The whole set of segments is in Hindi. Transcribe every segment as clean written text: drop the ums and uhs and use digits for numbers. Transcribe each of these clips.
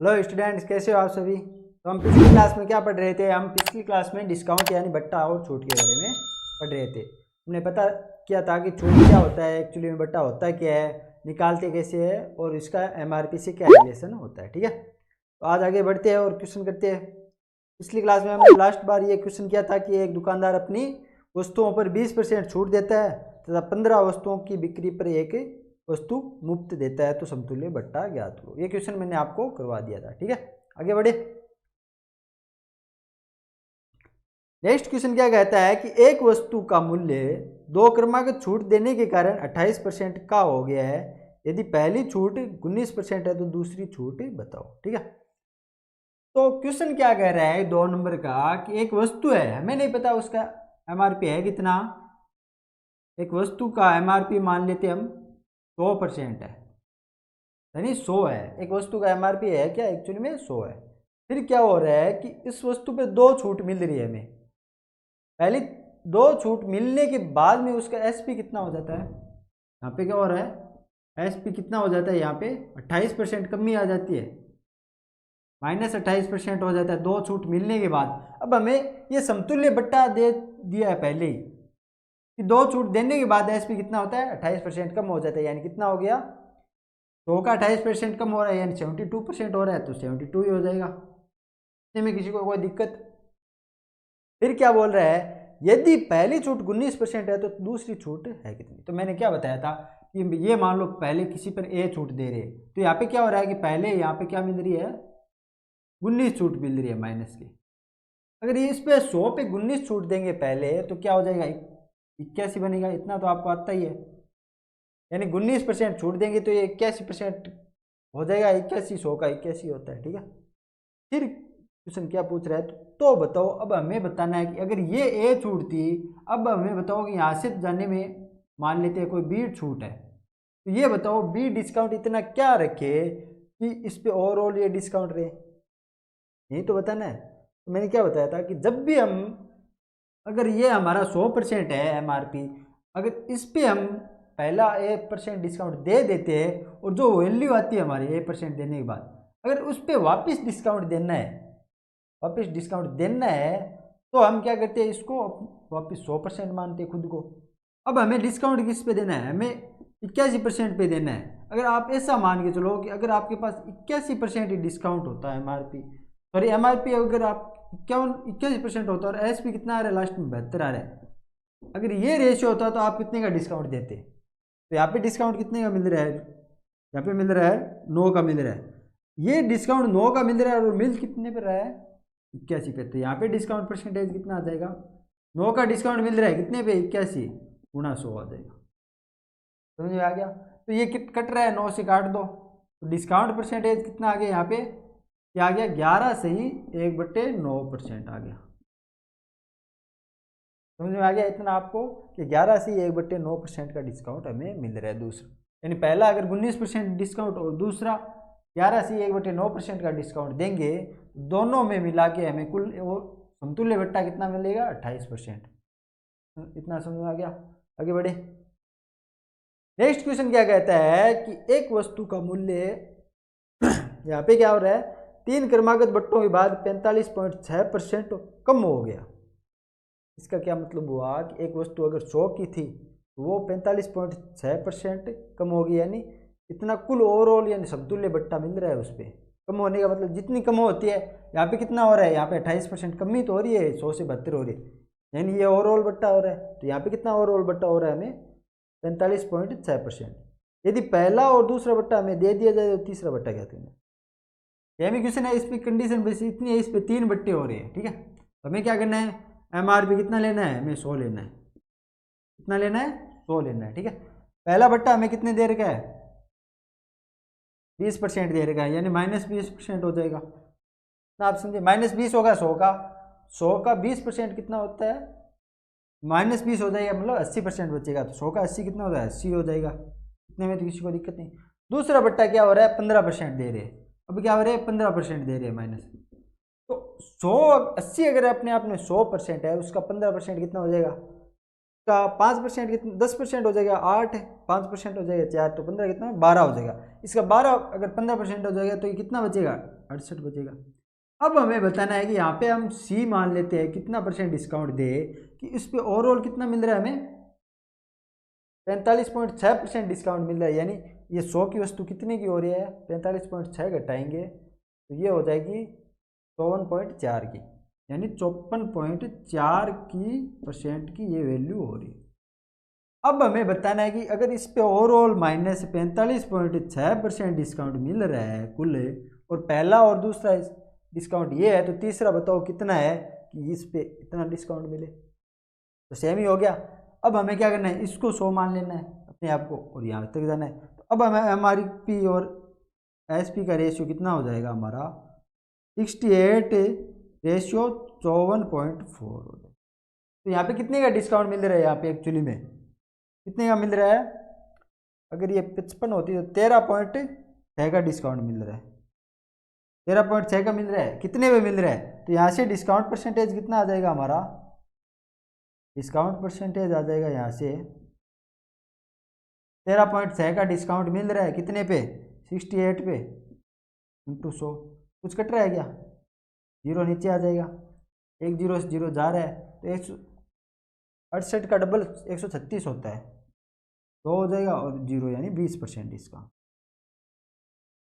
हेलो स्टूडेंट्स, कैसे हो आप सभी। तो हम पिछली क्लास में क्या पढ़ रहे थे। हम पिछली क्लास में डिस्काउंट यानी बट्टा और छूट के बारे में पढ़ रहे थे। हमने पता किया था कि छूट क्या होता है, एक्चुअली में बट्टा होता क्या है, निकालते कैसे है और इसका एमआरपी से क्या रिलेशन होता है। ठीक है, तो आज आगे बढ़ते हैं और क्वेश्चन करते हैं। पिछली क्लास में हमने लास्ट बार ये क्वेश्चन किया था कि एक दुकानदार अपनी वस्तुओं पर 20% छूट देता है तथा 15 वस्तुओं की बिक्री पर एक वस्तु मुफ्त देता है, तो समतुल्य बट्टा ज्ञात करो। ये क्वेश्चन मैंने आपको करवा दिया था। ठीक है, आगे बढ़े। नेक्स्ट क्वेश्चन क्या कहता है कि एक वस्तु का मूल्य 2 क्रमागत छूट देने के कारण 28% का हो गया है। यदि पहली छूट 19% है तो दूसरी छूट बताओ। ठीक है, तो क्वेश्चन क्या कह रहा है 2 नंबर का कि एक वस्तु है, हमें नहीं पता उसका एमआरपी है कितना। एक वस्तु का एमआरपी मान लेते हम 100% है, यानी 100 है। एक वस्तु का एमआरपी है क्या, एक्चुअली में 100 है। फिर क्या हो रहा है कि इस वस्तु पे 2 छूट मिल रही है हमें। पहली 2 छूट मिलने के बाद में उसका एसपी कितना हो जाता है। यहाँ पे क्या हो रहा है, एसपी कितना हो जाता है, यहाँ पे 28% कमी आ जाती है, -28% हो जाता है 2 छूट मिलने के बाद। अब हमें ये समतुल्य बट्टा दे दिया है पहले ही कि 2 छूट देने के बाद एसपी कितना होता है, 28% कम हो जाता है। यानी कितना हो गया, 100 का 28% कम हो रहा है यानी 72% हो रहा है, तो 72 ही हो जाएगा। इसमें किसी को कोई दिक्कत। फिर क्या बोल रहा है, यदि पहली छूट 19% है तो दूसरी छूट है कितनी। तो मैंने क्या बताया था कि ये मान लो पहले किसी पर ए छूट दे रहे, तो यहाँ पे क्या हो रहा है कि पहले यहाँ पे क्या मिल रही है, 19 छूट मिल रही है माइनस की। अगर ये इस पे 100 पे 19 छूट देंगे पहले तो क्या हो जाएगा, 81 बनेगा। इतना तो आपको आता ही है, यानी 19% छूट देंगे तो ये 81% हो जाएगा। 81 100 का 81 होता है। ठीक है, फिर क्वेश्चन क्या पूछ रहा है, तो बताओ। अब हमें बताना है कि अगर ये ए छूट थी, अब हमें बताओ कि यहाँ से जाने में मान लेते हैं कोई बी छूट है, तो ये बताओ बी डिस्काउंट इतना क्या रखे कि इस पे ओवरऑल ये डिस्काउंट रहे, यही तो बताना है। तो मैंने क्या बताया था कि जब भी हम, अगर ये हमारा 100% है एमआरपी, अगर इस पे हम पहला 1% डिस्काउंट दे देते हैं और जो वैल्यू आती है हमारी 1% देने के बाद, अगर उस पर वापस डिस्काउंट देना है, वापस डिस्काउंट देना है, तो हम क्या करते हैं, इसको वापस 100% मानते हैं खुद को। अब हमें डिस्काउंट किस पे देना है, हमें 81% पे देना है। अगर आप ऐसा मान के चलो कि अगर आपके पास 81% ही डिस्काउंट होता है एमआरपी, सॉरी एमआरपी अगर आप 81% होता है और एसपी कितना आ रहा है, लास्ट में 72 आ रहा है, अगर ये रेशियो होता तो आप कितने का डिस्काउंट देते। तो यहाँ पे डिस्काउंट कितने का मिल रहा है, यहाँ पे मिल रहा है 9 का मिल रहा है। ये डिस्काउंट 9 का मिल रहा है और मिल कितने पे रहा है, 81 पे। तो यहाँ पे डिस्काउंट परसेंटेज कितना आ जाएगा, 9 का डिस्काउंट मिल रहा है कितने पे, 81 गुणा 100 आ जाएगा। समझ में आ गया। तो ये कट रहा है, 9 से काट दो, तो डिस्काउंट परसेंटेज कितना आ गया यहाँ पे, क्या आ गया, 11 से ही 1/9% आ गया। समझ में आ गया इतना आपको कि 11 से 1/9% का डिस्काउंट हमें मिल रहा है दूसरा। यानी पहला अगर 19% डिस्काउंट और दूसरा 11 से 1/9% का डिस्काउंट देंगे, दोनों में मिला के हमें कुल वो समतुल्य बट्टा कितना मिलेगा, 28%। इतना समझ में आ गया, आगे बढ़े। नेक्स्ट क्वेश्चन क्या कहता है कि एक वस्तु का मूल्य यहाँ पे क्या हो रहा है, 3 क्रमागत बट्टों के बाद 45.6% कम हो गया। इसका क्या मतलब हुआ कि एक वस्तु अगर 100 की थी तो वो 45.6% कम होगी, यानी इतना कुल ओवरऑल यानी समतुल्य बट्टा मिल रहा है उस पर। कम होने का मतलब जितनी कम होती है, यहाँ पे कितना हो रहा है, यहाँ पे 28% कमी तो हो रही है, 100 से 72 हो रही है, यानी ये ओवरऑल बट्टा हो रहा है। तो यहाँ पे कितना ओवरऑल बट्टा हो रहा है हमें, 45.6%। यदि पहला और दूसरा बट्टा हमें दे दिया जाए तो तीसरा बट्टा क्या देना, यह क्वेश्चन है। इस पर कंडीशन बेस इतनी है, इस पर 3 बट्टे हो रहे हैं। ठीक है, तो हमें क्या करना है, एमआरपी कितना लेना है, हमें 100 लेना है। कितना लेना है, 100 लेना है। ठीक है, पहला बट्टा हमें कितने दे रखा है, 20% दे रखा है, यानी -20% हो जाएगा ना, आप समझे। -20 होगा 100 का, 100 का 20% कितना होता है, -20 हो जाएगा, मतलब 80% बचेगा। तो 100 का 80 कितना हो जाएगा, 80 हो जाएगा। इतने में तो किसी को दिक्कत नहीं। दूसरा बट्टा क्या हो रहा है, 15% दे रहे हैं। अब क्या हो रहा है, 15% दे रहे हैं माइनस। तो 80 अगर अपने आप में 100% है, उसका 15% कितना हो जाएगा, का 5% कितना, 10% हो जाएगा 8, 5% हो जाएगा 4, तो 15 कितना 12 हो जाएगा। इसका 12 अगर 15% हो जाएगा तो ये कितना बचेगा, 68 बचेगा। अब हमें बताना है कि यहाँ पे हम सी मान लेते हैं कितना % डिस्काउंट दे, कि इस पे ओवरऑल कितना मिल रहा है हमें 45.6% डिस्काउंट मिल रहा है। यानी ये 100 की वस्तु कितने की हो रही है, 45.6 घटाएंगे तो ये हो जाएगी 54.4 की, यानी 54.4 की % की ये वैल्यू हो रही है। अब हमें बताना है कि अगर इस पे ओवरऑल माइनस 45.6% डिस्काउंट मिल रहा है कुल, और पहला और दूसरा डिस्काउंट ये है, तो तीसरा बताओ कितना है कि इस पे इतना डिस्काउंट मिले, तो सेम ही हो गया। अब हमें क्या करना है, इसको 100 मान लेना है अपने आप को और यहाँ तक जाना है। तो अब हमें MRP और SP का रेशियो कितना हो जाएगा हमारा 68 रेशियो 54.4 हो जाएगा। तो यहाँ पे कितने का डिस्काउंट मिल रहा है, यहाँ पे एक्चुअली में कितने का मिल रहा है, अगर ये 55 होती है तो 13.6 का डिस्काउंट मिल रहा है, 13.6 का मिल रहा है। कितने पे मिल रहा है, तो यहाँ से डिस्काउंट परसेंटेज कितना आ जाएगा हमारा, डिस्काउंट परसेंटेज आ जाएगा यहाँ से 13.6 का डिस्काउंट मिल रहा है कितने पे 68 पे इंटू 100। कुछ कट रहा है क्या, जीरो नीचे आ जाएगा, एक जीरो से जीरो जा रहा है, तो 168 का डबल 136 होता है, तो हो जाएगा और जीरो यानी 20% डिस्काउंट।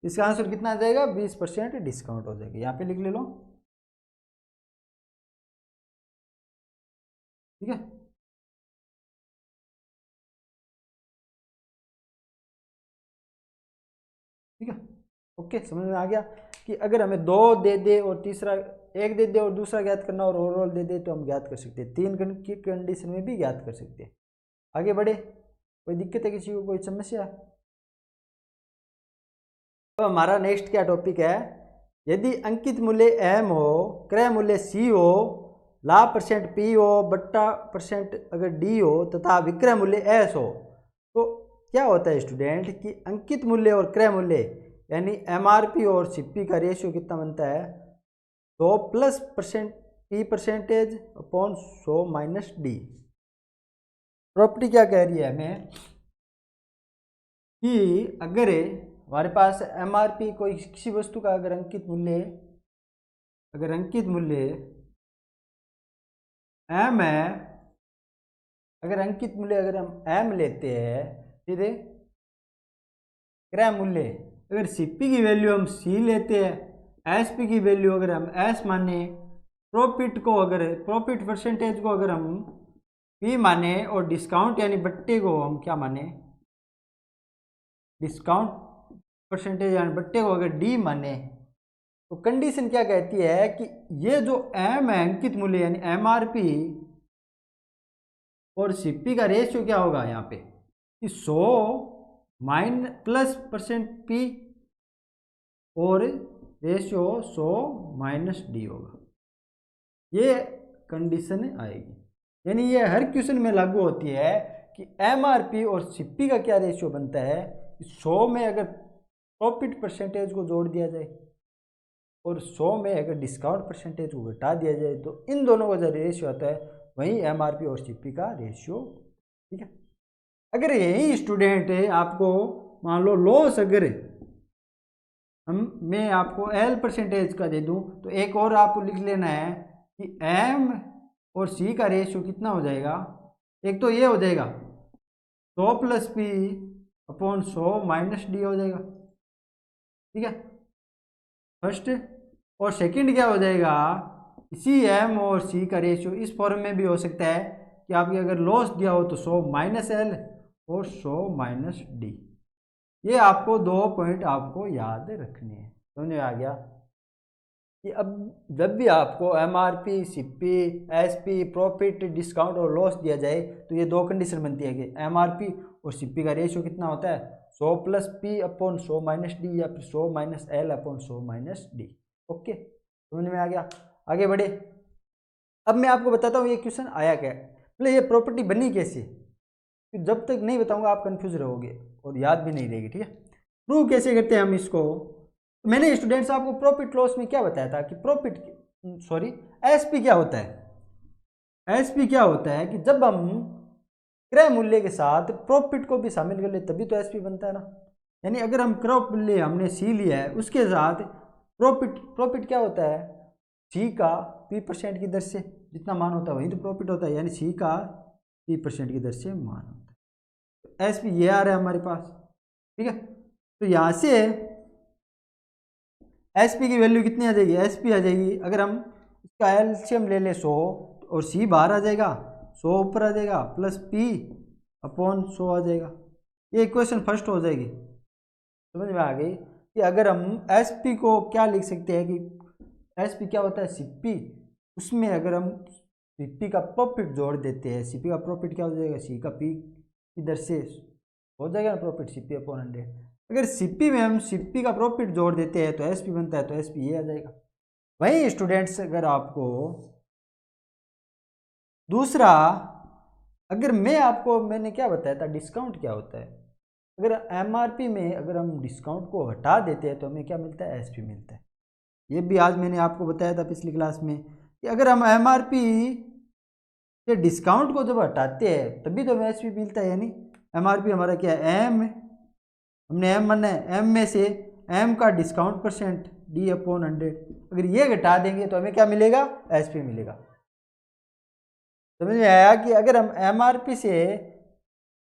इसका आंसर कितना आ जाएगा 20% डिस्काउंट हो जाएगा। यहाँ पे लिख ले लो, ठीक है। ठीक है, ओके, समझ में आ गया कि अगर हमें 2 दे दे और तीसरा 1 दे दे और दूसरा ज्ञात करना और ओवरऑल दे दे तो हम ज्ञात कर सकते हैं, 3 की कंडीशन में भी ज्ञात कर सकते हैं। आगे बढ़े, कोई दिक्कत है किसी को, कोई समस्या है? तो हमारा नेक्स्ट क्या टॉपिक है, यदि अंकित मूल्य M हो, क्रय मूल्य C हो, लाभ % P हो, बट्टा % अगर D हो तथा विक्रय मूल्य S हो, तो क्या होता है स्टूडेंट कि अंकित मूल्य और क्रय मूल्य यानी MRP और CP का रेशियो कितना बनता है 100 plus P % upon 100 minus D। Property क्या कह रही है हमें कि अगर हमारे पास MRP कोई किसी वस्तु का अगर अंकित मूल्य M है, अगर अंकित मूल्य अगर हम M लेते हैं, फिर क्रय मूल्य अगर CP की वैल्यू हम C लेते हैं, SP की वैल्यू अगर हम S माने, प्रॉफिट परसेंटेज को अगर हम P माने और डिस्काउंट यानी बट्टे को हम क्या माने, डिस्काउंट परसेंटेज यानी बट्टे को अगर D माने, तो कंडीशन क्या कहती है कि ये जो M है अंकित मूल्य यानी MRP और CP का रेशियो क्या होगा यहाँ पे कि 100 प्लस %P और रेशियो 100 माइनस D होगा, ये कंडीशन आएगी। यानी ये हर क्वेश्चन में लागू होती है कि MRP और CP का क्या रेशियो बनता है, 100 में अगर प्रॉफिट परसेंटेज को जोड़ दिया जाए और 100 में अगर डिस्काउंट परसेंटेज को घटा दिया जाए, तो इन दोनों का जो रेशियो आता है वही MRP और CP का रेशियो। ठीक है, अगर यही स्टूडेंट है आपको मान लो लॉस अगर मैं आपको L परसेंटेज का दे दूं, तो एक और आपको लिख लेना है कि M और C का रेशियो कितना हो जाएगा, एक तो ये हो जाएगा 100 plus P upon 100 minus D हो जाएगा। ठीक है, फर्स्ट, और सेकंड क्या हो जाएगा, इसी M और C का रेशियो इस फॉर्म में भी हो सकता है कि आपकी अगर लॉस दिया हो तो 100 माइनस L और 100 माइनस D। ये आपको 2 पॉइंट आपको याद रखने हैं। समझ में आ गया कि अब जब भी आपको MRP, CP, SP, profit, discount और लॉस दिया जाए तो ये 2 कंडीशन बनती है कि MRP और CP का रेशियो कितना होता है 100 plus P upon 100 minus D या फिर 100 minus L upon 100 minus D। Okay, समझ में आ गया, आगे बढ़े। अब मैं आपको बताता हूँ ये क्वेश्चन आया क्या, मतलब ये प्रॉपर्टी बनी कैसे, तो जब तक नहीं बताऊंगा आप कंफ्यूज रहोगे और याद भी नहीं रहेगी। ठीक है, प्रूव कैसे करते हैं हम इसको, तो मैंने स्टूडेंट्स आपको प्रॉफिट लॉस में क्या बताया था कि एसपी क्या होता है, एसपी क्या होता है कि जब हम क्रय मूल्य के साथ प्रॉफिट को भी शामिल कर ले तभी तो एसपी बनता है ना। यानी अगर हम क्रय मूल्य हमने सी लिया है उसके साथ प्रॉफिट क्या होता है, सी का p% की दर से जितना मान होता है वही तो प्रॉफिट होता है, यानी सी का p% की दर से मान होता है। तो एस पी ये आ रहा है हमारे पास, ठीक है। तो यहाँ से एस पी की वैल्यू कितनी आ जाएगी, एस पी आ जाएगी, अगर हम इसका एलसीएम ले लें 100 और सी बाहर आ जाएगा, 100 ऊपर आ जाएगा, प्लस पी अपॉन 100 आ जाएगा। ये इक्वेशन फर्स्ट हो जाएगी। समझ में आ गई कि अगर हम एस पी को क्या लिख सकते हैं कि एस पी क्या होता है, सीपी, उसमें अगर हम सीपी का प्रॉफिट जोड़ देते हैं, सीपी का प्रॉफिट क्या हो जाएगा, सी का पी की दर से हो जाएगा ना प्रॉफिट, सीपी अपॉन 100। अगर सीपी में हम सीपी का प्रॉफिट जोड़ देते हैं तो एसपी बनता है, तो एसपी ये आ जाएगा। वहीं स्टूडेंट्स अगर आपको दूसरा, अगर मैंने क्या बताया था, डिस्काउंट क्या होता है, अगर एमआरपी में अगर हम डिस्काउंट को हटा देते हैं तो हमें क्या मिलता है, एसपी मिलता है। ये भी आज मैंने आपको बताया था पिछली क्लास में कि अगर हम एमआरपी के डिस्काउंट को जब हटाते हैं तभी तो हमें एसपी मिलता है। यानी एमआरपी हमारा क्या है, एम, हमने एम माना है, एम में से एम का डिस्काउंट परसेंट डी अपॉन 100, अगर ये घटा देंगे तो हमें क्या मिलेगा, एसपी मिलेगा। समझ में आया कि अगर हम एमआरपी से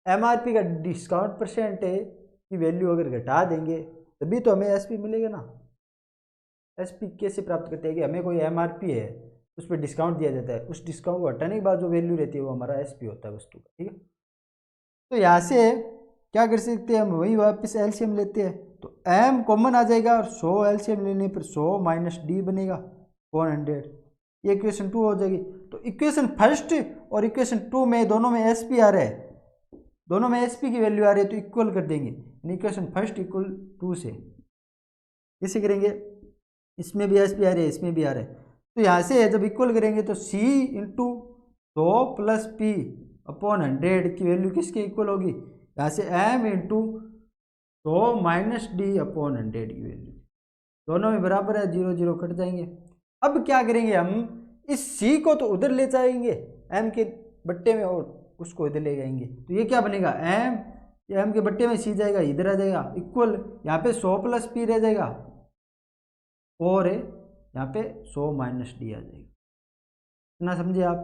एमआरपी का डिस्काउंट परसेंट की वैल्यू अगर घटा देंगे तभी तो हमें एसपी मिलेगा ना। एसपी कैसे प्राप्त करते हैं कि हमें कोई एमआरपी है उस पर डिस्काउंट दिया जाता है, उस डिस्काउंट को हटाने के बाद जो वैल्यू रहती है वो हमारा एसपी होता है वस्तु का, ठीक है। तो यहाँ से क्या कर सकते हैं हम, वही वापस एलसीएम लेते हैं, तो एम कॉमन आ जाएगा और 100 एलसीएम लेने पर 100 माइनस डी बनेगा 400, ये इक्वेशन 2 हो जाएगी। तो इक्वेशन फर्स्ट और इक्वेशन 2 में दोनों में एसपी आ रहा है, दोनों में एसपी की वैल्यू आ रही है, तो इक्वल कर देंगे, इक्वेशन फर्स्ट इक्वल 2 से कैसे करेंगे, इसमें भी एसपी आ रही है, इसमें भी आ रहा है, तो यहाँ से जब इक्वल करेंगे तो C into 100 plus P upon 100 की वैल्यू किसके इक्वल होगी, यहाँ से M into 100 minus D upon 100 की वैल्यू, दोनों में बराबर है, 0 0 कट जाएंगे। अब क्या करेंगे हम, इस सी को तो उधर ले जाएंगे एम के बट्टे में और उसको इधर ले जाएंगे, तो ये क्या बनेगा, एम के बट्टे में सी जाएगा, इधर आ जाएगा, इक्वल यहाँ पे 100 प्लस पी रह जाएगा और यहाँ पे 100 माइनस डी आ जाएगा। इतना समझे आप,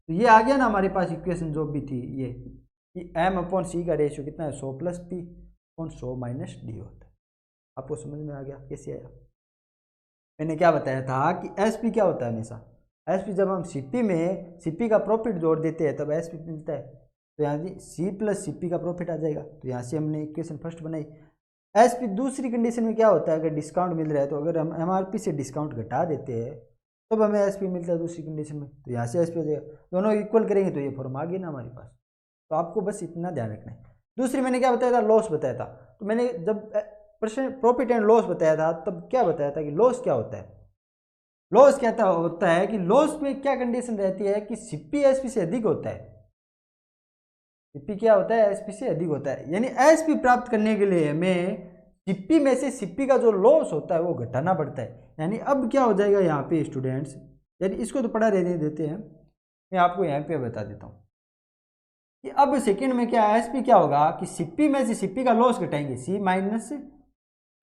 तो ये आ गया ना हमारे पास इक्वेशन जो भी थी ये, कि एम अपॉन सी का रेशियो कितना है, 100 plus P upon 100 minus D होता है। आपको समझ में आ गया कैसे आया। मैंने क्या बताया था कि एसपी क्या होता है, हमेशा एसपी जब हम सीपी में सीपी का प्रॉफिट जोड़ देते हैं तब एसपी मिलता है, तो यहाँ जी सी प्लस सीपी का प्रॉफिट आ जाएगा, तो यहाँ से हमने इक्वेशन फर्स्ट बनाई। एसपी दूसरी कंडीशन में क्या होता है, अगर डिस्काउंट मिल रहा है तो अगर हम एमआरपी से डिस्काउंट घटा देते हैं तब हमें एसपी मिलता है दूसरी कंडीशन में, तो यहाँ से एसपी हो जाएगा, दोनों इक्वल करेंगे तो ये फॉर्म आ गई ना हमारे पास। तो आपको बस इतना ध्यान रखना है। दूसरी मैंने क्या बताया था, लॉस बताया था, तो मैंने जब प्रॉफिट एंड लॉस बताया था तब क्या बताया था कि लॉस क्या होता है, लॉस क्या होता है कि लॉस में क्या कंडीशन रहती है कि सीपी एसपी से अधिक होता है, सीपी क्या होता है, एसपी से अधिक होता है, यानी एसपी प्राप्त करने के लिए हमें सीपी में से सीपी का जो लॉस होता है वो घटाना पड़ता है। यानी अब क्या हो जाएगा यहाँ पे स्टूडेंट्स, यानी इसको तो पढ़ा रहने देते हैं, मैं आपको यहाँ पे बता देता हूँ कि अब सेकंड में क्या एसपी क्या होगा कि सीपी में से सीपी का लॉस घटाएंगे, सी माइनस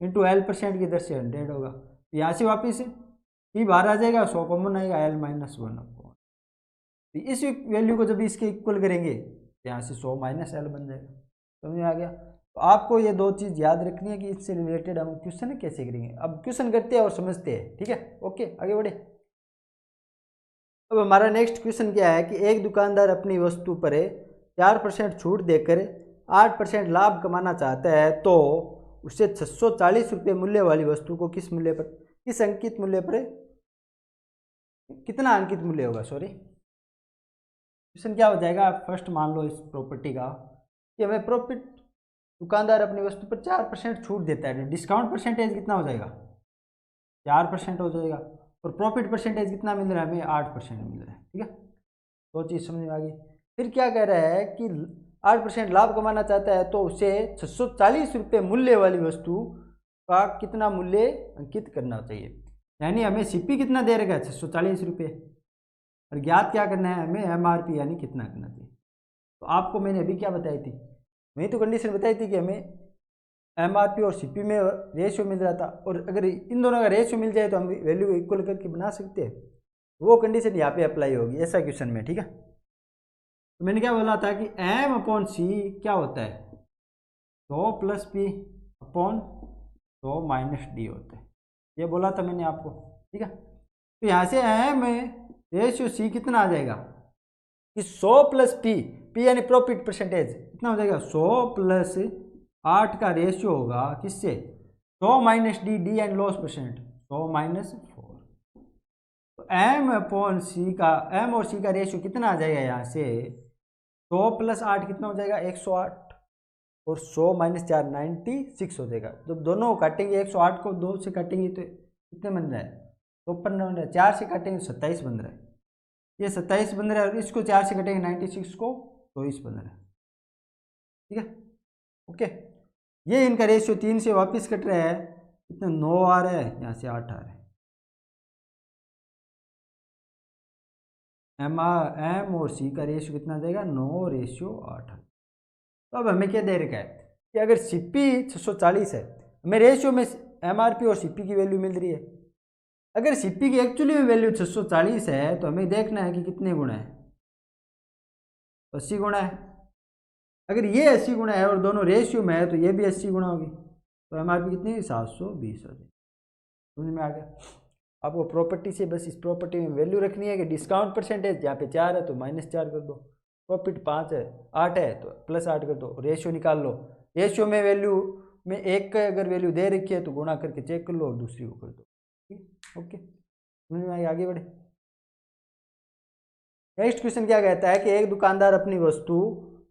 इंटू एल परसेंट की दर से 100 होगा, तो यहाँ से वापिस पी बाहर आ जाएगा, 100 कॉमन आएगा, एल माइनस 1 अपॉन, तो इस वैल्यू को जब इसके इक्वल करेंगे तो यहाँ से 100 माइनस एल बन जाएगा। समझ में आ गया। तो आपको ये दो चीज़ याद रखनी है कि इससे रिलेटेड हम क्वेश्चन कैसे करेंगे। अब क्वेश्चन करते हैं और समझते हैं, ठीक है, ओके आगे बढ़े। अब हमारा नेक्स्ट क्वेश्चन क्या है कि एक दुकानदार अपनी वस्तु पर 4% छूट देकर 8% लाभ कमाना चाहता है, तो उसे 640 रुपये मूल्य वाली वस्तु को किस मूल्य पर, किस अंकित मूल्य पर, कितना अंकित मूल्य होगा, सॉरी क्वेश्चन क्या हो जाएगा, फर्स्ट मान लो इस प्रॉपर्टी का कि हमें प्रॉफिट, दुकानदार अपनी वस्तु पर 4% छूट देता है, डिस्काउंट परसेंटेज कितना हो जाएगा, 4% हो जाएगा, और प्रॉफिट परसेंटेज कितना मिल रहा है हमें, 8% मिल रहा है, ठीक है। दो चीज़ समझ में आ गई। फिर क्या कह रहा है कि 8% लाभ कमाना चाहता है, तो उसे 640 रुपये मूल्य वाली वस्तु का कितना मूल्य अंकित करना चाहिए, यानी हमें सीपी कितना दे रखा है, 640 रुपये, और ज्ञात क्या करना है हमें, एमआरपी यानी कितना करना चाहिए। तो आपको मैंने अभी क्या बताई थी, वही तो कंडीशन बताई थी कि हमें एमआरपी और सीपी में रेशियो मिल रहा था, और अगर इन दोनों का रेशियो मिल जाए तो हम वैल्यू को इक्वल करके बना सकते हैं। वो कंडीशन यहाँ पे अप्लाई होगी ऐसा क्वेश्चन में, ठीक है। तो मैंने क्या बोला था कि एम अपॉन सी क्या होता है, 100 plus P upon 100 minus D होता है, ये बोला था मैंने आपको, ठीक है। तो यहाँ से एम रेशियो सी कितना आ जाएगा कि 100 प्लस पी, पी यानी प्रॉफिट परसेंटेज, कितना हो जाएगा 100 प्लस 8 का रेशियो होगा किससे, 100 minus D, D and loss percent, 100 minus 4। तो एम अपॉन सी का, एम और सी का रेशियो कितना आ जाएगा यहाँ से, 100 प्लस 8 कितना हो जाएगा 108, और 100 माइनस 4 96 हो जाएगा। जब दोनों काटेंगे 108 को 2 से काटेंगे तो कितने बन रहा है, 54 बन रहा है, 4 से काटेंगे 27 बन रहा है, ये 27 बन रहा है, और इसको 4 से कटेंगे 96 को 24 बन रहा है, ठीक है। ओके, ये इनका रेशियो 3 से वापस कट रहा है, कितना 9 आ रहा है, यहाँ से 8 आ रहा है। एम और सी का रेशियो कितना देगा 9 रेशियो 8। तो अब हमें क्या दे रखा है कि अगर सीपी 640 है, हमें रेशियो में एमआरपी और सीपी की वैल्यू मिल रही है। अगर सीपी की एक्चुअली में वैल्यू 640 है तो हमें देखना है कि कितने गुना है, 80 गुना है। अगर ये 80 गुना है और दोनों रेशियो में है तो ये भी 80 गुना होगी, तो एमआरपी कितनी 720 हो जाएगी। समझ में आ गया। आपको प्रॉपर्टी से बस इस प्रॉपर्टी में वैल्यू रखनी है कि डिस्काउंट परसेंटेज यहाँ पे 4 है तो -4 कर दो, प्रॉफिट 5 है 8 है तो +8 कर दो, रेशियो निकाल लो, रेशियो में वैल्यू में एक का अगर वैल्यू दे रखी है तो गुणा करके चेक कर लो और दूसरी को कर दो, ठीक। ओके, समझ में आगे बढ़े। नेक्स्ट क्वेश्चन क्या कहता है कि एक दुकानदार अपनी वस्तु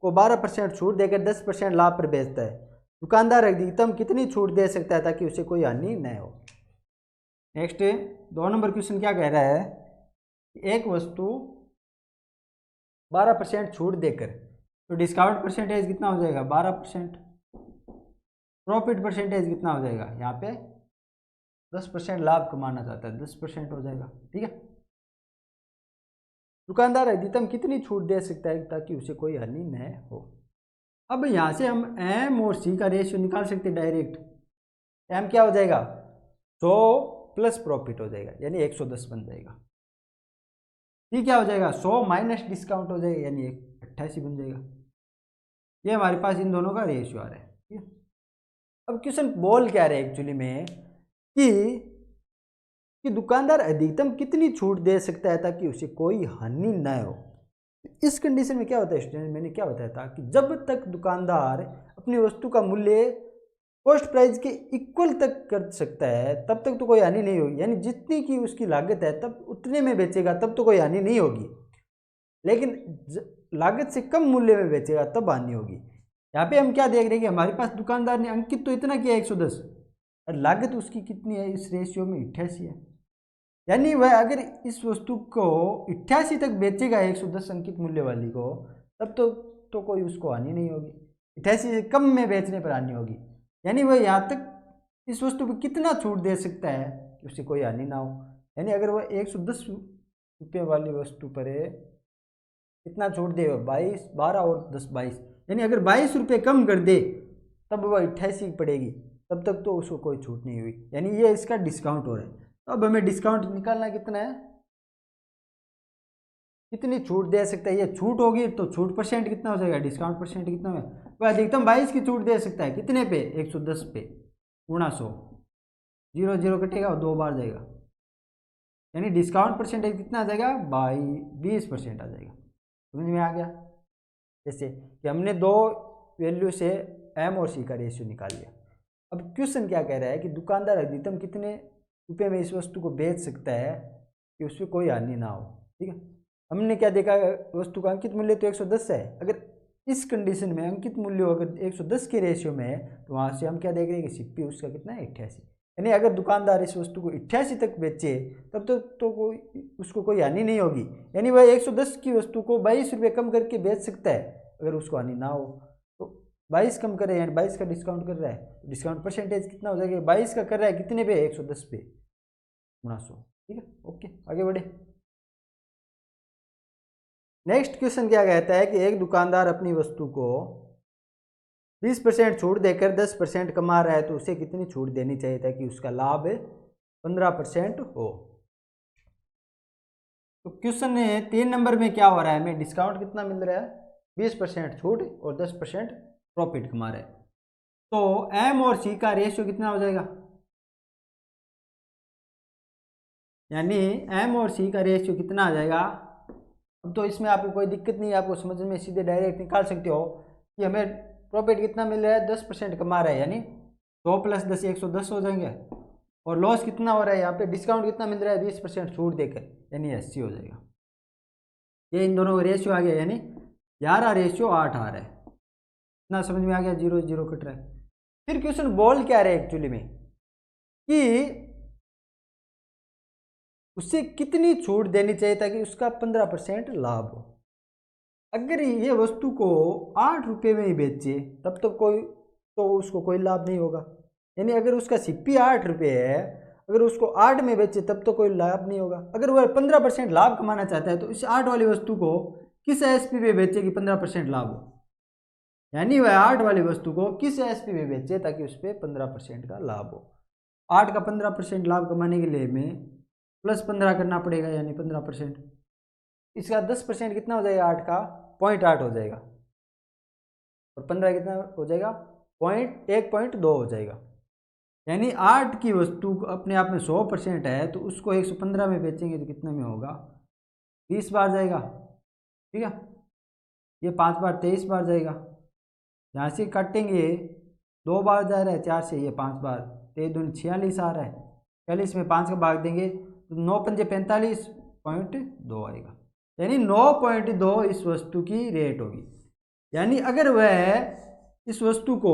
को 12% छूट देकर 10% लाभ पर बेचता है, दुकानदार अधिकतम कितनी छूट दे सकता है ताकि उसे कोई हानि न हो। नेक्स्ट 2 नंबर क्वेश्चन क्या कह रहा है, एक वस्तु 12% छूट देकर, तो डिस्काउंट परसेंटेज कितना हो जाएगा 12%, प्रॉफिट परसेंटेज कितना हो जाएगा, यहाँ पे 10% लाभ कमाना चाहता है 10% हो जाएगा, ठीक है। दुकानदार अधिकतम कितनी छूट दे सकता है ताकि उसे कोई हानि न हो। अब यहाँ से हम एम और सी का रेशियो निकाल सकते हैं डायरेक्ट। एम क्या हो जाएगा 100 प्लस प्रॉफिट हो जाएगा यानी 110 बन जाएगा। सी क्या हो जाएगा 100 माइनस डिस्काउंट हो जाएगा यानी 88 बन जाएगा। ये हमारे पास इन दोनों का रेशियो आ रहा है, ठीक है। अब क्वेश्चन बोल क्या रहे एक्चुअली में कि दुकानदार अधिकतम कितनी छूट दे सकता है ताकि उसे कोई हानि न हो। इस कंडीशन में क्या होता है स्टूडेंट, मैंने क्या बताया था कि जब तक दुकानदार अपनी वस्तु का मूल्य कॉस्ट प्राइस के इक्वल तक कर सकता है तब तक तो कोई हानि नहीं होगी, यानी जितनी की उसकी लागत है तब उतने में बेचेगा तब तो कोई हानि नहीं होगी, लेकिन लागत से कम मूल्य में बेचेगा तब हानि होगी। यहाँ पे हम क्या देख रहे हैं कि हमारे पास दुकानदार ने अंकित तो इतना किया 110 और लागत उसकी कितनी है इस रेशियो में 88 है, यानी वह अगर इस वस्तु को 88 तक बेचेगा 110 अंकित मूल्य वाली को तब तो कोई उसको हानि नहीं होगी, 88 से कम में बेचने पर हानि होगी। यानी वह यहाँ तक इस वस्तु को कितना छूट दे सकता है कि उससे कोई हानि ना हो, यानी अगर वह 110 रुपये वाली वस्तु पर कितना छूट दे 22 12 और 10 22, यानी अगर 22 रुपये कम कर दे तब वह 88 पड़ेगी, तब तक तो उसको कोई छूट नहीं हुई, यानी ये इसका डिस्काउंट हो रहा है। तो अब हमें डिस्काउंट निकालना कितना है, कितनी छूट दे सकता है, ये छूट होगी तो छूट परसेंट कितना हो जाएगा, डिस्काउंट परसेंट कितना है, वह अधिकतम 22 की छूट दे सकता है कितने पे 110 पे गुणा 100, 0 0 कटेगा और 2 बार जाएगा, यानी डिस्काउंट परसेंटेज कितना आ जाएगा 20% आ जाएगा। समझ में आ गया। जैसे कि हमने दो वैल्यू से एम और सी का रेशियो निकाल लिया। अब क्वेश्चन क्या कह रहा है कि दुकानदार अधिकतम कितने रुपए में इस वस्तु को बेच सकता है कि उसमें कोई हानि ना हो, ठीक है। हमने क्या देखा, वस्तु का अंकित मूल्य तो 110 है, अगर इस कंडीशन में अंकित मूल्य अगर 110 के रेशियो में है तो वहाँ से हम क्या देख रहे हैं कि सीपी उसका कितना है 88, यानी अगर दुकानदार इस वस्तु को 88 तक बेचे तब तो कोई उसको कोई हानि नहीं होगी, यानी वह 110 की वस्तु को 22 रुपये कम करके बेच सकता है अगर उसको हानि ना हो। तो 22 कम कर रहे हैं यानी 22 का डिस्काउंट कर रहा है, डिस्काउंट परसेंटेज कितना हो जाएगा 22 का कर रहा है कितने पे 110 पे गुणा 100, ठीक है। ओके, आगे बढ़े। नेक्स्ट क्वेश्चन क्या कहता है कि एक दुकानदार अपनी वस्तु को 20% छूट देकर 10% कमा रहा है तो उसे कितनी छूट देनी चाहिए ताकि उसका लाभ 15% हो। तो क्वेश्चन 3 नंबर में क्या हो रहा है, हमें डिस्काउंट कितना मिल रहा है, 20% छूट और 10% प्रॉफिट कमा रहे हैं। तो एम और सी का रेशियो कितना हो जाएगा, यानी एम और सी का रेशियो कितना आ जाएगा। अब तो इसमें आपको कोई दिक्कत नहीं है, आपको समझ में सीधे डायरेक्ट निकाल सकते हो कि हमें प्रॉफिट कितना मिल रहा है, 10% कमा रहा है, यानी 100 + 10 110 हो जाएंगे। और लॉस कितना हो रहा है, यहाँ पे डिस्काउंट कितना मिल रहा है, 20% छूट देकर, यानी 80 हो जाएगा। ये इन दोनों का रेशियो आ गया, यानी 11:8 आ रहा है। इतना समझ में आ गया, 0 0 कट रहा है। फिर क्वेश्चन बोल क्या रहा है एक्चुअली में कि उसे कितनी छूट देनी चाहिए ताकि उसका 15% लाभ हो। अगर ये वस्तु को 8 रुपये में ही बेचे तब तो उसको कोई लाभ नहीं होगा, यानी अगर उसका सीपी 8 रुपये है, अगर उसको 8 में बेचे तब तो कोई लाभ नहीं होगा। अगर वह 15% लाभ कमाना चाहता है तो इस 8 वाली वस्तु को किस एसपी पे बेचे कि 15% लाभ हो, यानी वह 8 वाली वस्तु को किस एसपी पे बेचे ताकि उस पर 15% का लाभ हो। 8 का 15% लाभ कमाने के लिए हमें +15 करना पड़ेगा, यानी 15%। इसका 10% कितना हो जाएगा, 8 का 0.8 हो जाएगा, और 15 कितना हो जाएगा, 1.2 हो जाएगा। यानी 8 की वस्तु अपने आप में 100% है तो उसको 115 में बेचेंगे तो कितने में होगा, 20 बार जाएगा, ठीक है। ये 5 बार 23 बार जाएगा, यहाँ से काटेंगे 2 बार जा रहा है 4 से, ये 5 बार, 23 दूनी 46 आ रहा है, 46 में 5 का भाग देंगे तो 9 पंजे 45.2 आएगा, यानी 9.2 इस वस्तु की रेट होगी। यानी अगर वह इस वस्तु को,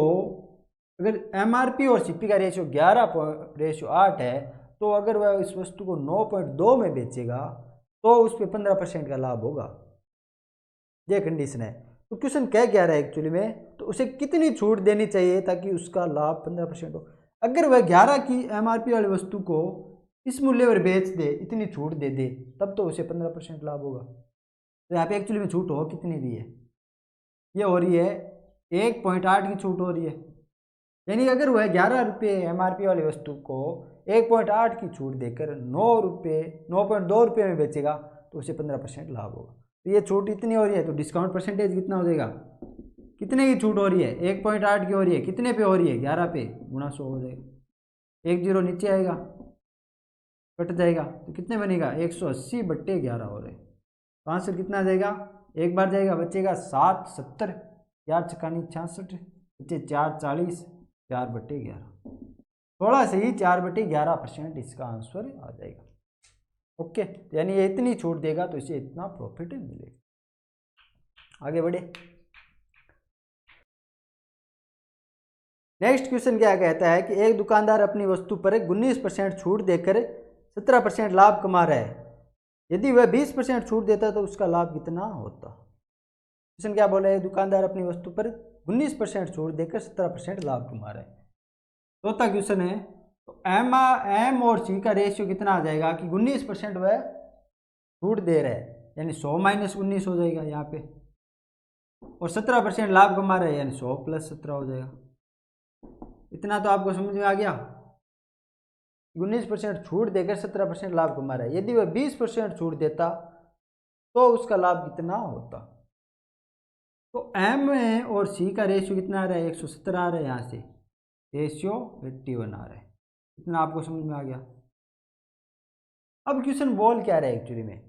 अगर एमआरपी और सीपी का रेशियो 11:8 है तो अगर वह इस वस्तु को 9.2 में बेचेगा तो उस पर 15% का लाभ होगा, ये कंडीशन है। तो क्वेश्चन क्या रहा है एक्चुअली में, तो उसे कितनी छूट देनी चाहिए ताकि उसका लाभ 15% हो। अगर वह 11 की एमआरपी वाली वस्तु को इस मूल्य पर बेच दे, इतनी छूट दे दे, तब तो उसे 15% लाभ होगा। तो यहाँ पे एक्चुअली में छूट हो कितनी रही है, ये हो रही है 1.8 की छूट हो रही है। यानी अगर वह 11 रुपये एमआरपी वाली वस्तु को 1.8 की छूट देकर 9.2 रुपये में बेचेगा तो उसे 15% लाभ होगा। तो ये छूट इतनी हो रही है तो डिस्काउंट परसेंटेज कितना हो जाएगा, कितने की छूट हो रही है, 1.8 की हो रही है, कितने पे हो रही है, 11 पे, गुणा 100 हो जाएगा, 1 0 नीचे आएगा, कट जाएगा, तो कितने बनेगा, 180/11 हो रहे। तो आंसर कितना आ जाएगा, एक बार जाएगा, बचेगा 7 70, 4 चकानी 66, बचे 4 40, 4/11, थोड़ा से ही 4/11% इसका आंसर आ जाएगा। ओके, यानी ये इतनी छूट देगा तो इसे इतना प्रॉफिट मिलेगा। आगे बढ़े, नेक्स्ट क्वेश्चन क्या कहता है कि एक दुकानदार अपनी वस्तु पर 19% छूट देकर 17% लाभ कमा रहा है, यदि वह 20% छूट देता तो उसका लाभ कितना होता। क्वेश्चन क्या बोला है, दुकानदार अपनी वस्तु पर 19% छूट देकर 17% लाभ कमा रहा है। चौथा क्वेश्चन है, तो एम और सी का रेशियो कितना आ जाएगा कि 19% वह छूट दे रहा है, यानी 100 - 19 हो जाएगा यहाँ पे, और 17% लाभ कमा रहा है, यानी 100 + 17 हो जाएगा। इतना तो आपको समझ में आ गया, 19% छूट देकर 17% लाभ कमा रहा है, यदि वह 20% छूट देता तो उसका लाभ कितना होता। तो एम और सी का रेशियो कितना आ रहा है, 170 आ रहा है, यहाँ से रेशियो 81 आ रहा है। इतना आपको समझ में आ गया। अब क्वेश्चन बोल क्या रहा है एक्चुअली में,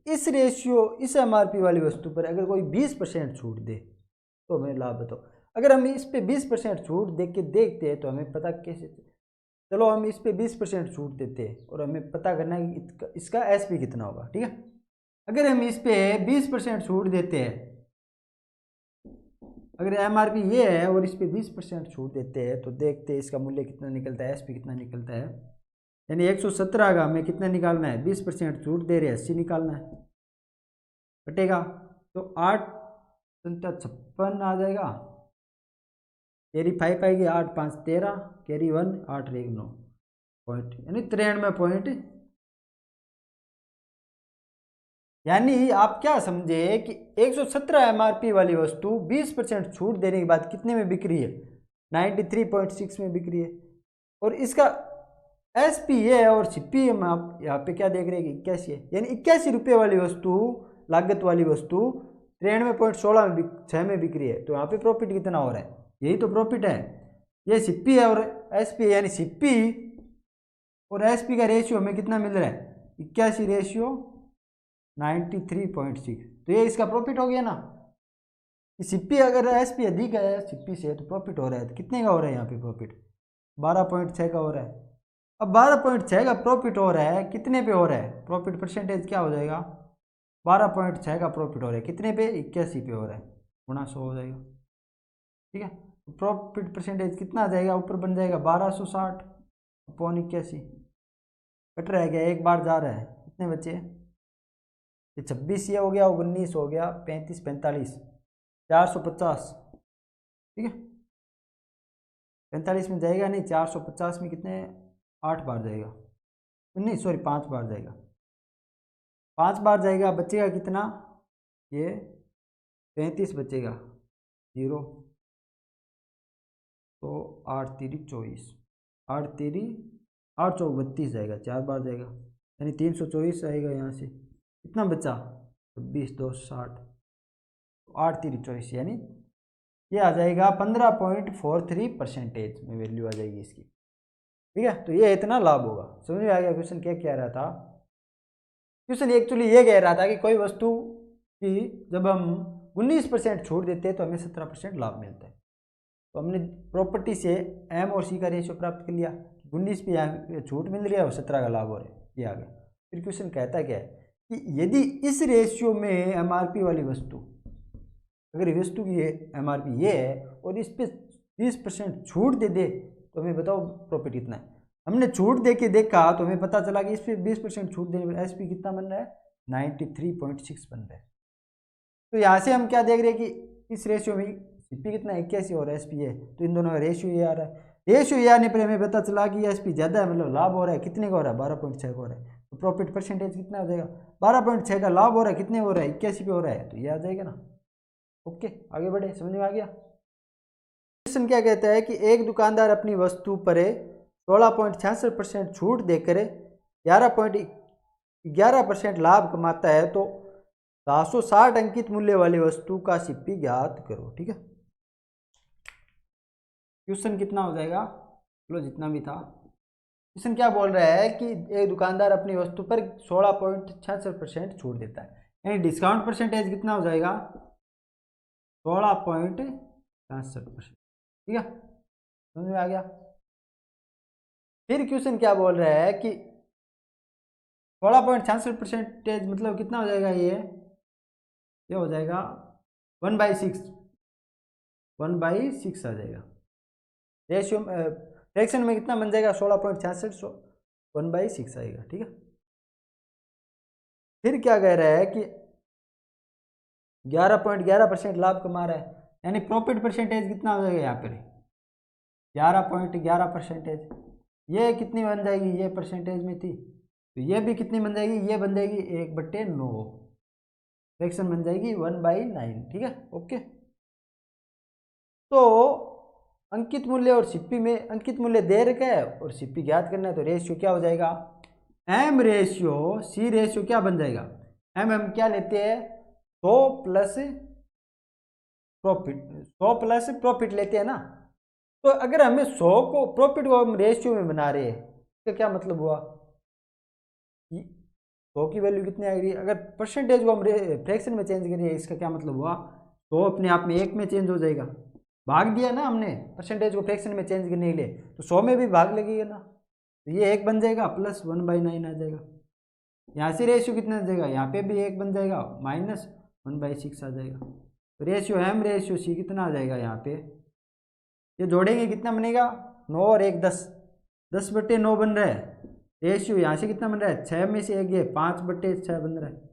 इस रेशियो, इस एमआरपी वाली वस्तु पर अगर कोई 20% छूट दे तो हमें लाभ बताओ। अगर हम इस पे 20% छूट दे के देखते हैं तो हमें पता कैसे, चलो हम इस पे 20% छूट देते हैं और हमें पता करना है कि इसका एसपी कितना होगा, ठीक है। अगर हम इस पे 20% छूट देते हैं, अगर एमआरपी ये है और इस पे 20% छूट देते हैं तो देखते हैं इसका मूल्य कितना निकलता है, एसपी कितना निकलता है। यानी 117 का हमें कितना निकालना है, 20% छूट दे रहे हैं, 80 निकालना है, कटेगा तो 8 56 आ जाएगा, कैरी 5 आएगी, 8 5 13, कैरी 1, 8 1 9 पॉइंट, यानी 93 यानी आप क्या समझे कि 117 MRP वाली वस्तु 20% छूट देने के बाद कितने में बिक रही है, 93.6 में बिक रही है। और इसका SP है और CP हम आप यहाँ पे क्या देख रहे हैं कि 81 है, यानी 81 रुपये वाली वस्तु, लागत वाली वस्तु 93.16 में 6 में बिक रही है। तो यहाँ पे प्रॉफिट कितना हो रहा है, यही तो प्रॉफिट है। ये CP है और SP है, यानी CP और SP का रेशियो हमें कितना मिल रहा है, 81 रेशियो 93.6। तो ये इसका प्रॉफिट हो गया ना। CP अगर SP अधिक है CP से तो प्रॉफिट हो रहा है, तो कितने का हो रहा है यहाँ पे प्रॉफिट, 12.6 का हो रहा है। अब 12.6 का प्रॉफिट हो रहा है, कितने पे हो रहा है, प्रॉफिट परसेंटेज क्या हो जाएगा, 12.6 का प्रॉफिट हो रहा है कितने पे, 81 पे हो रहा है, गुणा 100 हो जाएगा। ठीक है, तो प्रॉफिट परसेंटेज कितना आ जाएगा, ऊपर बन जाएगा 1260 अपॉन 81, कट रह गया, एक बार जा रहा है, कितने बचे, ये 26 ये हो गया, 19 हो गया, 35 45 450। ठीक है, 45 में जाएगा नहीं, 450 में कितने, 8 बार जाएगा, नहीं सॉरी 5 बार जाएगा, 5 बार जाएगा, बचेगा कितना, ये 35 बचेगा, 0 तो 8 3 24, 8 3 8 चौक 32 जाएगा, 4 बार जाएगा, यानी 324 आएगा। यहाँ से कितना बचा, 26 2 60, 8 3 24, यानी ये आ जाएगा 15.43% में वैल्यू आ जाएगी इसकी। ठीक है, तो ये इतना लाभ होगा। समझ में आ गया क्वेश्चन क्या कह रहा था। क्वेश्चन एक्चुअली ये कह रहा था कि कोई वस्तु की जब हम 19% छूट देते हैं तो हमें 17% लाभ मिलता है। तो हमने प्रॉपर्टी से M और C का रेशियो प्राप्त कर लिया, 19 पे छूट मिल रही है और 17 का लाभ हो रहा है, ये आ गया। फिर क्वेश्चन कहता क्या है कि यदि इस रेशियो में MRP वाली वस्तु, अगर वस्तु की MRP ये है और इस पे 20% छूट दे दे तो हमें बताओ प्रॉफिट कितना है। हमने छूट दे के देखा तो हमें पता चला कि इस पे 20% छूट देने पर SP कितना बन रहा है, 93.6 बन रहा है। तो यहाँ से हम क्या देख रहे हैं कि इस रेशियो में CP कितना है, 81 और SP है, तो इन दोनों का रेशियो ये आ रहा है। रेशियो ये आने पर हमें पता चला कि SP ज़्यादा है, मतलब लाभ हो रहा है, कितने का हो रहा है, 12.6 का हो रहा है। तो प्रॉफिट परसेंटेज कितना हो जाएगा, 12.6 का लाभ हो रहा है, कितने हो रहा है, 81 पे हो रहा है, तो ये आ जाएगा ना। ओके, आगे बढ़े, समझ में आ गया। क्वेश्चन क्या कहता है कि एक दुकानदार अपनी वस्तु पर 16.66% छूट देकर 11.11% लाभ कमाता है, तो 760 अंकित मूल्य वाली वस्तु का CP ज्ञात करो। ठीक है, क्वेश्चन कितना हो जाएगा, चलो जितना भी था। क्वेश्चन क्या बोल रहा है कि एक दुकानदार अपनी वस्तु पर 16.66% छूट देता है, यानी डिस्काउंट परसेंटेज कितना हो जाएगा, 16.66%। ठीक है, समझ में आ गया। फिर क्वेश्चन क्या बोल रहा है कि 16.66% मतलब कितना हो जाएगा, ये हो जाएगा 1/6 आ जाएगा। रेशियो फ्रैक्शन में कितना बन जाएगा, 16.66, 1/6 आएगा। ठीक है, फिर क्या कह रहा है कि 11.11% लाभ कमा रहा है, यानी प्रॉफिट परसेंटेज कितना हो जाएगा यहाँ पर, 11.11%। ये कितनी बन जाएगी, ये परसेंटेज में थी, तो ये भी कितनी बन जाएगी, ये बन जाएगी 1/9, फ्रैक्शन बन जाएगी 1/9। ठीक है, ओके। तो अंकित मूल्य और CP में अंकित मूल्य दे रखा है और CP ज्ञात करना है, तो रेशियो क्या हो जाएगा, M रेशियो C रेशियो क्या बन जाएगा, हम क्या लेते हैं, 100 प्लस प्रॉफिट लेते हैं ना। तो अगर हमें 100 को प्रॉफिट को हम रेशियो में बना रहे हैं, तो क्या मतलब हुआ, 100 की वैल्यू कितनी आएगी, अगर परसेंटेज को हम फ्रैक्शन में चेंज करिए, इसका क्या मतलब हुआ, 100 अपने आप में 1 में चेंज हो जाएगा, भाग दिया ना हमने परसेंटेज को फ्रैक्शन में चेंज करने के लिए, तो 100 में भी भाग लगेगा ना, तो ये 1 बन जाएगा प्लस 1/9 आ जाएगा। यहाँ से रेशियो कितना आ जाएगा, यहाँ पे भी 1 बन जाएगा माइनस 1/6 आ जाएगा। तो रेशियो M रेशियो C कितना आ जाएगा, यहाँ पे ये जोड़ेंगे कितना बनेगा, 9 और 1 10, 10/9 बन रहा है। रेशियो यहाँ से कितना बन रहा है, 6 में से 1 ये 5/6 बन रहा है।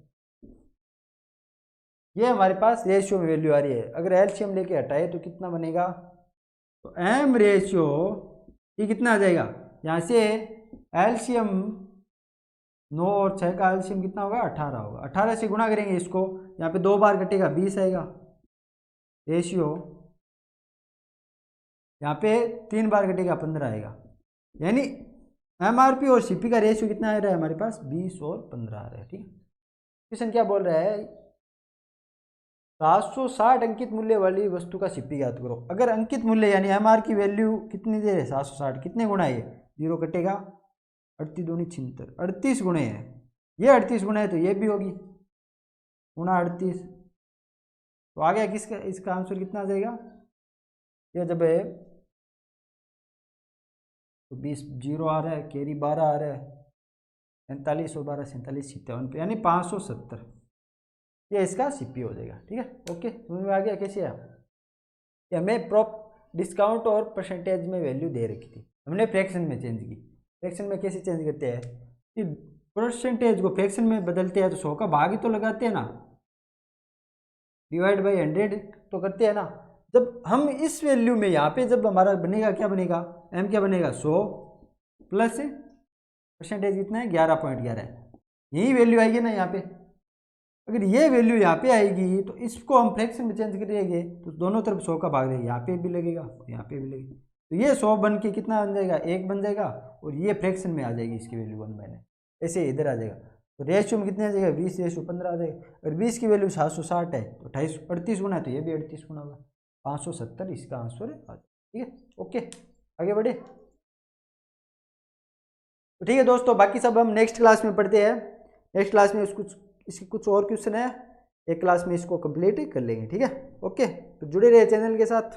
ये हमारे पास रेशियो में वैल्यू आ रही है। अगर एलसीएम लेके हटाए तो कितना बनेगा, तो M रेशियो ये कितना आ जाएगा, यहाँ से एलसीएम 9 और 6 का एलसीएम कितना होगा, 18 होगा। 18 से गुणा करेंगे इसको, यहाँ पे 2 बार कटेगा 20 आएगा रेशियो, यहाँ पे 3 बार कटेगा 15 आएगा। यानी एमआरपी और सीपी का रेशियो कितना आ रहा है हमारे पास, 20 और 15 आ रहा है। ठीक है, क्वेश्चन क्या बोल रहा है, 760 अंकित मूल्य वाली वस्तु का सीपी ज्ञात करो। अगर अंकित मूल्य यानी एमआर की वैल्यू कितनी दे रहे, 760, कितने गुना है, 0 कटेगा, 38 दूनी 76, 38 गुणे है, ये 38 गुणे है तो ये भी होगी गुणा 38, तो आ गया किसका, इसका आंसर कितना आ जाएगा, ये जब है तो 20 जीरो आ रहा है, कैरी 12 आ रहा है, 45 और 12 47 57 पे, यानी 570, ये इसका सीपी हो जाएगा। ठीक है, ओके, समझ में आ गया कैसे है। कि हमें प्रॉप डिस्काउंट और परसेंटेज में वैल्यू दे रखी थी, हमने फ्रैक्शन में चेंज की। फ्रैक्शन में कैसे चेंज करते हैं कि परसेंटेज को फ्रैक्शन में बदलते हैं तो 100 का भाग ही तो लगाते हैं ना, डिवाइड बाई 100 तो करते हैं ना। जब हम इस वैल्यू में यहाँ पे जब हमारा बनेगा, क्या बनेगा, एम क्या बनेगा, 100 प्लस परसेंटेज कितना है, 11.11, यही वैल्यू आएगी ना यहाँ पे। अगर ये वैल्यू यहाँ पे आएगी तो इसको हम फ्रैक्शन में चेंज करेंगे तो दोनों तरफ 100 का भाग रहेगा, यहाँ पे भी लगेगा यहाँ पे भी लगेगा, तो ये 100 बन के कितना बन जाएगा, 1 बन जाएगा, और ये फ्रैक्शन में आ जाएगी इसकी वैल्यू 1/9, ऐसे इधर आ जाएगा। तो रेशियो में कितने आ जाएगा, 20:15 आ जाएगा। अगर 20 की वैल्यू 760 है तो 38 गुना है तो ये भी 38 गुना होगा, 570 इसका आंसर है। ठीक है, ओके, आगे बढ़े। तो ठीक है दोस्तों, बाकी सब हम नेक्स्ट क्लास में पढ़ते हैं। नेक्स्ट क्लास में इसके कुछ और क्वेश्चन है, एक क्लास में इसको कंप्लीट कर लेंगे। ठीक है, ओके, तो जुड़े रहिए चैनल के साथ।